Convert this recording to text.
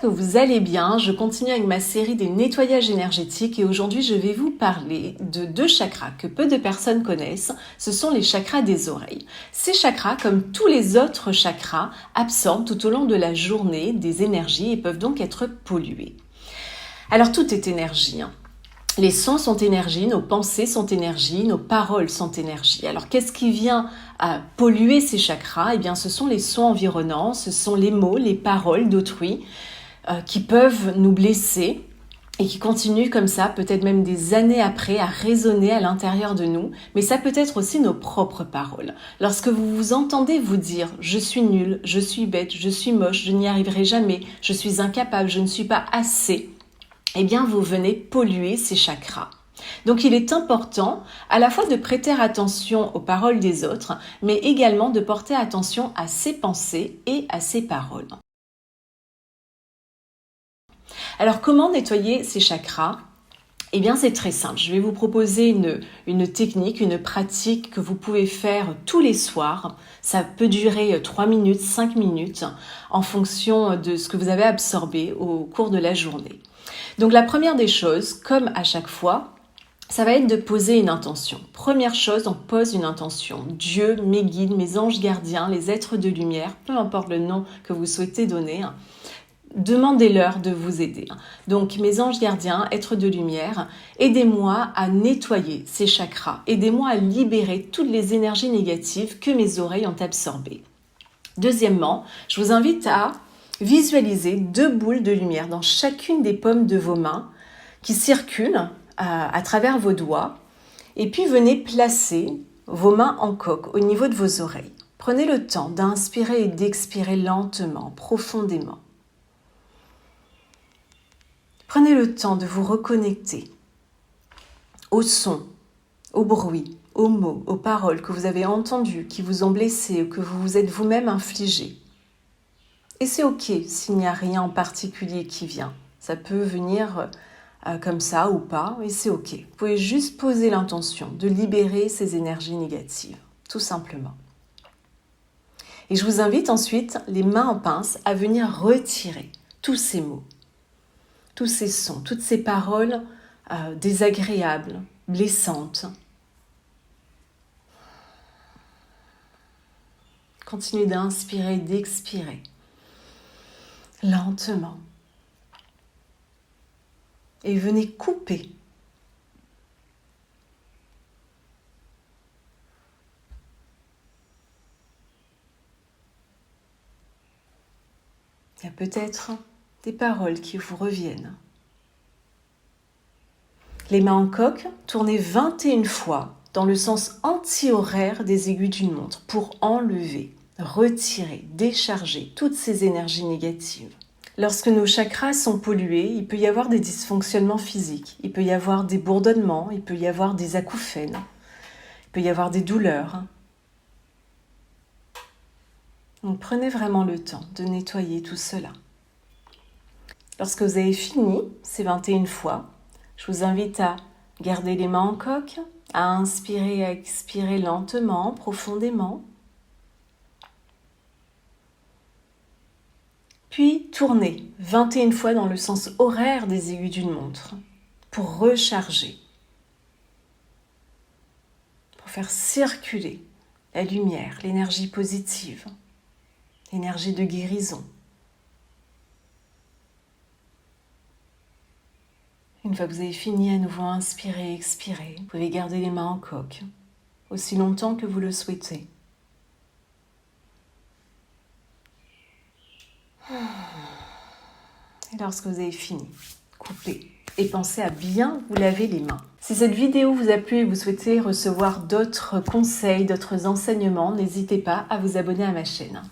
que vous allez bien. Je continue avec ma série des nettoyages énergétiques et aujourd'hui je vais vous parler de 2 chakras que peu de personnes connaissent. Ce sont les chakras des oreilles. Ces chakras, comme tous les autres chakras, absorbent tout au long de la journée des énergies et peuvent donc être pollués. Alors tout est énergie. Les sons sont énergie, nos pensées sont énergie, nos paroles sont énergie. Alors qu'est-ce qui vient à polluer ces chakras ? Eh bien ce sont les sons environnants, ce sont les mots, les paroles d'autrui qui peuvent nous blesser et qui continuent comme ça, peut-être même des années après, à résonner à l'intérieur de nous. Mais ça peut être aussi nos propres paroles. Lorsque vous vous entendez vous dire « je suis nul, je suis bête, je suis moche, je n'y arriverai jamais, je suis incapable, je ne suis pas assez », eh bien, vous venez polluer ces chakras. Donc, il est important à la fois de prêter attention aux paroles des autres, mais également de porter attention à ses pensées et à ses paroles. Alors, comment nettoyer ces chakras ? Eh bien, c'est très simple. Je vais vous proposer une technique, une pratique que vous pouvez faire tous les soirs. Ça peut durer 3 minutes, 5 minutes, en fonction de ce que vous avez absorbé au cours de la journée. Donc la première des choses, comme à chaque fois, ça va être de poser une intention. Première chose, on pose une intention. Dieu, mes guides, mes anges gardiens, les êtres de lumière, peu importe le nom que vous souhaitez donner, demandez-leur de vous aider. Donc mes anges gardiens, êtres de lumière, aidez-moi à nettoyer ces chakras. Aidez-moi à libérer toutes les énergies négatives que mes oreilles ont absorbées. Deuxièmement, je vous invite à visualisez 2 boules de lumière dans chacune des paumes de vos mains qui circulent à travers vos doigts et puis venez placer vos mains en coque au niveau de vos oreilles. Prenez le temps d'inspirer et d'expirer lentement, profondément. Prenez le temps de vous reconnecter aux sons, aux bruits, aux mots, aux paroles que vous avez entendus, qui vous ont blessé ou que vous vous êtes vous-même infligé. Et c'est ok s'il n'y a rien en particulier qui vient. Ça peut venir comme ça ou pas, et c'est ok. Vous pouvez juste poser l'intention de libérer ces énergies négatives, tout simplement. Et je vous invite ensuite, les mains en pince, à venir retirer tous ces mots, tous ces sons, toutes ces paroles désagréables, blessantes. Continuez d'inspirer, d'expirer. Lentement. Et venez couper. Il y a peut-être des paroles qui vous reviennent. Les mains en coque, tournez 21 fois dans le sens anti-horaire des aiguilles d'une montre pour enlever, retirer, décharger toutes ces énergies négatives. Lorsque nos chakras sont pollués, il peut y avoir des dysfonctionnements physiques, il peut y avoir des bourdonnements, il peut y avoir des acouphènes, il peut y avoir des douleurs. Donc prenez vraiment le temps de nettoyer tout cela. Lorsque vous avez fini ces 21 fois, je vous invite à garder les mains en coque, à inspirer et à expirer lentement, profondément. Puis tournez 21 fois dans le sens horaire des aiguilles d'une montre pour recharger, pour faire circuler la lumière, l'énergie positive, l'énergie de guérison. Une fois que vous avez fini, à nouveau inspirer et expirer, vous pouvez garder les mains en coque aussi longtemps que vous le souhaitez. Et lorsque vous avez fini, coupez et pensez à bien vous laver les mains. Si cette vidéo vous a plu et vous souhaitez recevoir d'autres conseils, d'autres enseignements, n'hésitez pas à vous abonner à ma chaîne.